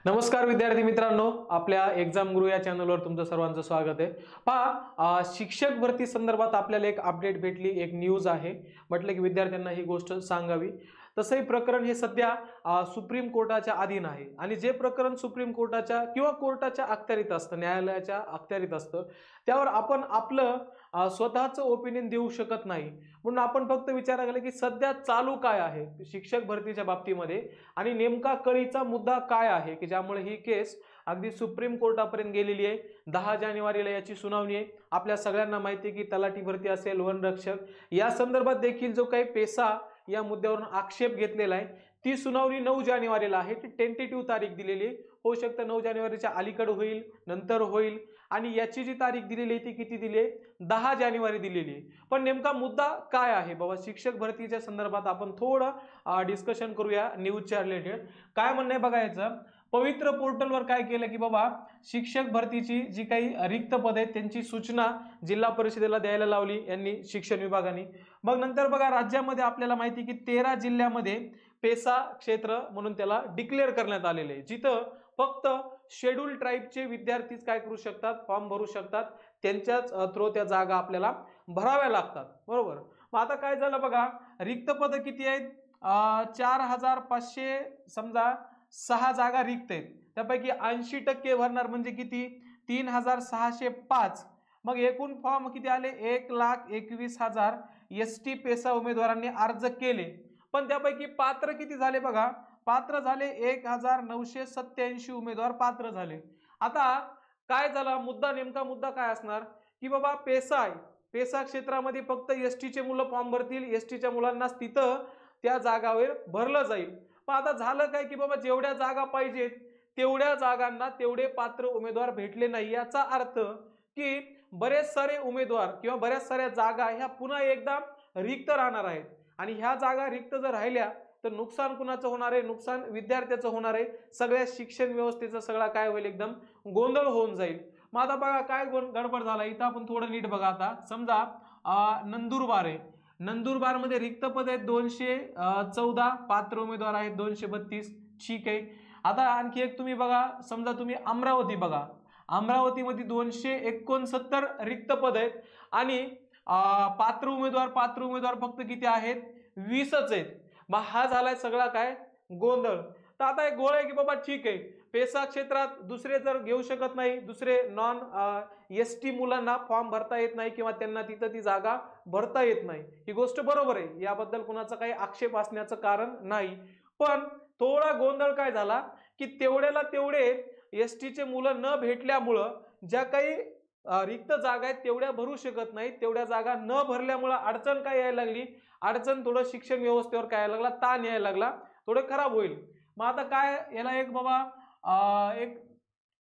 नमस्कार विद्यार्थी मित्रांनो, आपल्या एक्झाम गुरु या चॅनलवर तुमचं सर्वांचं स्वागत आहे। पहा, शिक्षक भरती संदर्भात आपल्याला एक अपडेट भेटली, एक न्यूज आहे। म्हटलं की विद्यार्थ्यांना ही गोष्ट सांगावी। तसंही प्रकरण हे सध्या सुप्रीम कोर्टाच्या अधीन आहे आणि जे प्रकरण सुप्रीम कोर्टाच्या किंवा कोर्टाच्या अखत्यारीत असतं, न्यायालयाच्या अखत्यारीत असतं, त्यावर आपण आपलं स्वतःचं ओपिनियन देऊ शकत नाही। म्हणून आपण फक्त विचार केला की सध्या चालू काय आहे शिक्षक भरतीच्या बाबतीमध्ये आणि नेमका कळीचा मुद्दा काय आहे की ज्यामुळे ही केस अगदी सुप्रीम कोर्टापर्यंत गेलेली आहे। 10 जानेवारीला याची सुनावणी आहे। आपल्या सगळ्यांना माहिती आहे की तलाठी भरती असेल, वनरक्षक या संदर्भात देखील जो काही पेसा या मुद्द्यावरून आक्षेप घेतलेला आहे, ती सुनावणी 9 जानेवारीला आहे। ती टेंटेटिव्ह तारीख दिलेली आहे। होऊ शकतं 9 जानेवारीच्या अलीकडे होईल, नंतर होईल आणि याची जी तारीख दिलेली आहे ती किती दिली आहे? 10 जानेवारी दिलेली आहे। पण नेमका मुद्दा काय आहे बाबा? शिक्षक भरतीच्या संदर्भात आपण थोडं डिस्कशन करूया न्यूजच्या रिलेटेड। काय म्हणणं आहे बघायचं। पवित्र पोर्टलवर काय केलं की बाबा शिक्षक भरतीची जी काही रिक्त पद आहेत त्यांची सूचना जिल्हा परिषदेला द्यायला लावली यांनी, शिक्षण विभागाने। मग नंतर बघा राज्यामध्ये आपल्याला माहिती की 13 जिल्ह्यामध्ये पेसा क्षेत्र म्हणून त्याला डिक्लेअर करण्यात आलेले आहे, जिथं फक्त शेड्यूल ट्राईबचे विद्यार्थीच काय करू शकतात, फॉर्म भरू शकतात। त्यांच्याच थ्रू त्या जागा आपल्याला भराव्या लागतात, बरोबर। मग आता काय झालं बघा, रिक्त पद किती आहेत? 4500 समजा 6 जागा रिक्त आहेत। त्यापैकी 80% भरणार म्हणजे किती? 3605। मग एकूण फॉर्म किती आले? 1,21,000 एसटी पेसा उमेदवारांनी अर्ज केले। पण त्यापैकी पात्र किती झाले बघा? पात्र झाले 1987 उमेदवार पात्र झाले। आता काय झाला मुद्दा, नेमका मुद्दा काय असणार की बाबा पेसा आहे, पेसा क्षेत्रामध्ये फक्त एसटीचे मुलं फॉर्म भरतील, एसटीच्या मुलांनाच तिथं त्या जागावर भरलं जाईल। पण आता झालं काय की बाबा जेवढ्या जागा पाहिजेत तेवढ्या जागांना तेवढे पात्र उमेदवार भेटले नाही। याचा अर्थ की बरेच सारे उमेदवार किंवा बऱ्याच साऱ्या जागा ह्या पुन्हा एकदा रिक्त राहणार आहेत आणि ह्या जागा रिक्त जर राहिल्या तर नुकसान कुणाचं होणार आहे? नुकसान विद्यार्थ्याचं होणार आहे। सगळ्या शिक्षण व्यवस्थेचा सगळा काय होईल? एकदम गोंधळ होऊन जाईल। मग आता बघा काय गडबड झाला इथं, आपण थोडं नीट बघा। आता समजा नंदुरबार आहे, नंदुरबार मध्ये रिक्त पद आहेत 214, पात्र उमेदवार आहेत 232, ठीक आहे। आता आणखी एक तुम्ही बघा, समजा तुम्ही अमरावती बघा, अमरावतीमध्ये 269 रिक्त पद आहेत आणि पात्र उमेदवार फक्त किती आहेत? 20च आहेत। मग हा झालाय सगळा काय गोंधळ। तर आता एक गोळ आहे की बाबा ठीक आहे, पेसा क्षेत्रात दुसरे जर घेऊ शकत नाही, दुसरे नॉन एसटी मुलांना फॉर्म भरता येत नाही किंवा त्यांना तिथं ती जागा भरता येत नाही, ही गोष्ट बरोबर आहे, याबद्दल कुणाचा काही आक्षेप असण्याचं कारण नाही। पण थोडा गोंधळ काय झाला की तेवढ्याला तेवढे एसटीचे मुलं न भेटल्यामुळं ज्या काही रिक्त जागा आहेत तेवढ्या भरू शकत नाहीत। तेवढ्या जागा न भरल्यामुळे अडचण काय यायला लागली? अडचण थोडं शिक्षण व्यवस्थेवर काय यायला लागला? ताण यायला लागला, थोडं खराब होईल। मग आता काय याला एक बाबा एक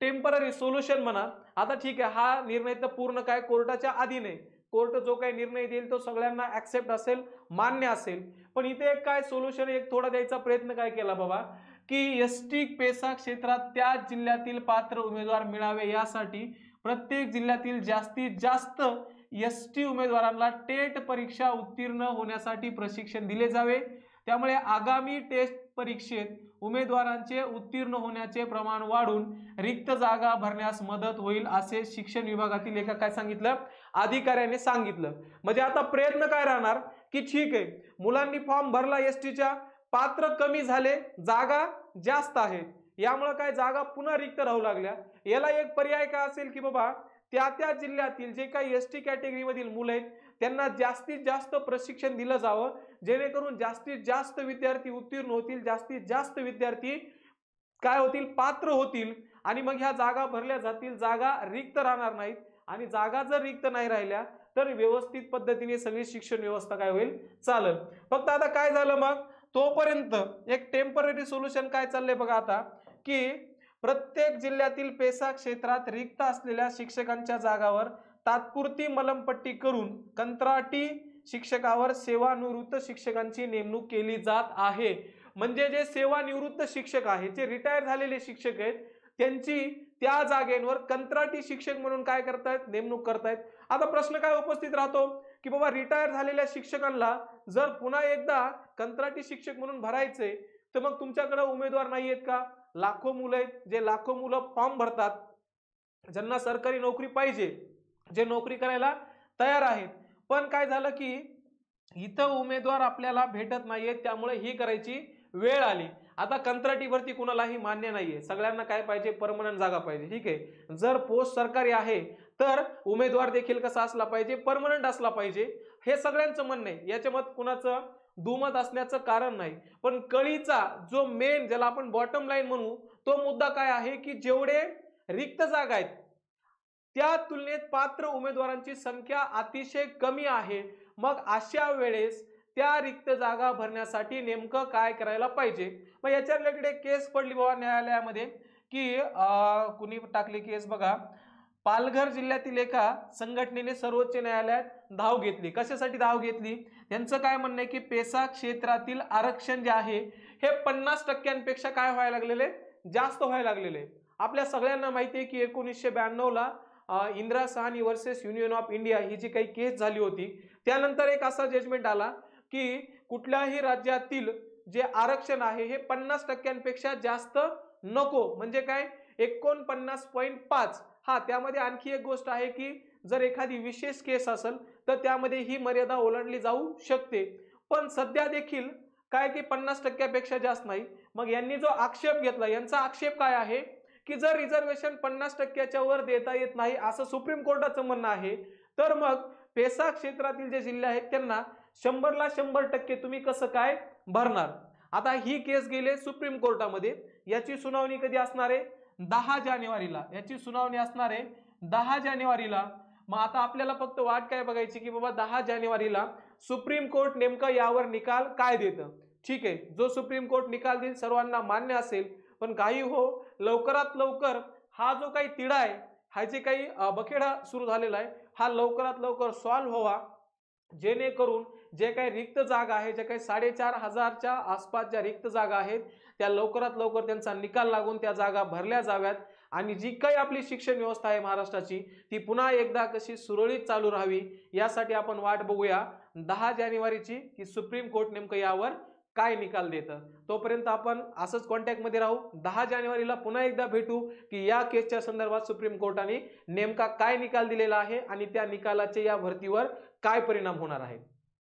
टेम्पररी सोल्युशन म्हणा। आता ठीक आहे, हा निर्णय तर पूर्ण काय कोर्टाच्या अधीन आहे। कोर्ट जो काही निर्णय देईल तो सगळ्यांना ऍक्सेप्ट असेल, मान्य असेल। पण इथे एक काय सोल्युशन एक थोडा द्यायचा प्रयत्न काय केला बाबा की एसटी पेसा क्षेत्रात त्या जिल्ह्यातील पात्र उमेदवार मिळावे यासाठी प्रत्येक जिल्ह्यातील जास्तीत जास्त एसटी उमेदवारांना टेट परीक्षा उत्तीर्ण होण्यासाठी प्रशिक्षण दिले जावे। त्यामुळे आगामी टेस्ट परीक्षेत उमेदवारांचे उत्तीर्ण होण्याचे प्रमाण वाढून रिक्त जागा भरण्यास मदत होईल, असे शिक्षण विभागातील एका काय सांगितलं? अधिकाऱ्याने सांगितलं। म्हणजे आता प्रयत्न काय राहणार की ठीक आहे, मुलांनी फॉर्म भरला एसटीच्या, पात्र कमी झाले, जागा जास्त आहेत, यामुळे काय जागा पुन्हा रिक्त राहू लागल्या। याला एक पर्याय काय असेल की बाबा त्या जिल्ह्यातील जे काही एसटी कॅटेगरी मधील मुलं आहेत त्यांना जास्तीत जास्त प्रशिक्षण दिलं जावं, जेणेकरून जास्तीत जास्त विद्यार्थी उत्तीर्ण होतील, जास्तीत जास्त विद्यार्थी काय होतील? पात्र होतील आणि मग ह्या जागा भरल्या जातील, जागा रिक्त राहणार नाहीत। आणि जागा जर रिक्त नाही राहिल्या तर व्यवस्थित पद्धतीने सगळी शिक्षण व्यवस्था काय होईल? चालेल। फक्त आता काय झालं मग तोपर्यंत एक टेम्पररी सोल्युशन काय चाललंय बघा आता की प्रत्येक जिल्ह्यातील पेसा क्षेत्रात रिक्त असलेल्या शिक्षकांच्या जागावर तात्पुरती मलमपट्टी करून कंत्राटी शिक्षकावर सेवानिवृत्त शिक्षकांची नेमणूक केली जात आहे। म्हणजे जे सेवानिवृत्त शिक्षक आहेत, जे रिटायर झालेले शिक्षक आहेत, त्यांची त्या जागेवर कंत्राटी शिक्षक म्हणून काय करतायत? नेमणूक करतायत। आता प्रश्न काय उपस्थित राहतो की बाबा रिटायर झालेल्या शिक्षकांना जर पुन्हा एकदा कंत्राटी शिक्षक म्हणून भरायचे तर मग तुमच्याकडे उमेदवार नाहीयेत का? लाखो मुलं आहेत, जे लाखो मुलं फॉर्म भरतात, ज्यांना सरकारी नोकरी पाहिजे, जे नोकरी करायला तयार आहेत, पण काय झालं की इथं उमेदवार आपल्याला भेटत नाहीये, त्यामुळे ही करायची वेळ आली. आता कंत्राटी भरती कुणालाही मान्य नाहीये, सगळ्यांना काय पाहिजे, परमनंट जागा पाहिजे. ठीक आहे, जर पोस्ट सरकारी आहे तर उमेदवार देखील कसा असला पाहिजे, परमनंट असला पाहिजे, हे सगळ्यांचं म्हणणं आहे. याच्या मत कुणाचं दुमत असण्याचं कारण नाही. पण कळीचा जो मेन, ज्याला आपण बॉटम लाईन म्हणू, तो मुद्दा काय आहे की जेवढे रिक्त जागा आहेत त्या तुलनेत पात्र उमेदवारांची संख्या अतिशय कमी आहे. मग अशा वेळेस त्या रिक्त जागा भरण्यासाठी नेमकं काय करायला पाहिजे. मग याच्या रिलेटेड एक केस पडली बाबा न्यायालयामध्ये की कुणी टाकली केस बघा, पालघर जिल्ह्यातील एका संघटनेने सर्वोच्च न्यायालयात धाव घेतली. कशासाठी धाव घेतली, त्यांचं काय म्हणणं आहे की पेसा क्षेत्रातील आरक्षण जे आहे हे 50% काय व्हायला लागलेले, जास्त व्हायला लागलेले. आपल्या सगळ्यांना माहिती आहे की 1992 ला Indira Sawhney versus Union of India ही जी काही केस झाली होती, त्यानंतर एक असा जजमेंट आला की कुठल्याही राज्यातील जे आरक्षण आहे हे 50%पेक्षा जास्त नको. म्हणजे काय, 49.5. हा, त्यामध्ये आणखी एक गोष्ट आहे की जर एखादी विशेष केस असेल तर त्यामध्ये ही मर्यादा ओलांडली जाऊ शकते. पण सध्या देखील काय की 50%पेक्षा जास्त नाही. मग यांनी जो आक्षेप घेतला, यांचा आक्षेप काय आहे की जर रिझर्वेशन 50%च्या वर देता येत नाही असं सुप्रीम कोर्टाचं म्हणणं आहे, तर मग पेसा क्षेत्रातील जे जिल्हे आहेत त्यांना 100ला 100% तुम्ही कसं काय भरणार. आता ही केस गेले सुप्रीम कोर्टामध्ये. याची सुनावणी कधी असणार आहे, 10 जानेवारीला. याची सुनावणी असणार आहे 10 जानेवारीला. मग आता आपल्याला फक्त वाट काय बघायची की बाबा 10 जानेवारीला सुप्रीम कोर्ट नेमकं यावर निकाल काय देतं. ठीक आहे, जो सुप्रीम कोर्ट निकाल देईल सर्वांना मान्य असेल, पण काही हो लवकरात लवकर हा जो काही तिढा आहे, हा जे काही बखेडा सुरू झालेला आहे, हा लवकरात लवकर सॉल्व्ह व्हावा, जेणेकरून जे काही रिक्त जागा आहे, जे काही 4500च्या आसपास ज्या रिक्त जागा आहेत त्या लवकरात लवकर त्यांचा निकाल लागून त्या जागा भरल्या जाव्यात आणि जी काही आपली शिक्षण व्यवस्था आहे महाराष्ट्राची ती पुन्हा एकदा कशी सुरळीत चालू राहावी, यासाठी आपण वाट बघूया 10 जानेवारीची की सुप्रीम कोर्ट नेमकं यावर काय निकाल देतं. तोपर्यंत आपण असंच कॉन्टॅक्टमध्ये राहू. 10 जानेवारीला पुन्हा एकदा भेटू की या केसच्या संदर्भात सुप्रीम कोर्टाने नेमका काय निकाल दिलेला आहे आणि त्या निकालाचे या भरतीवर काय परिणाम होणार आहेत.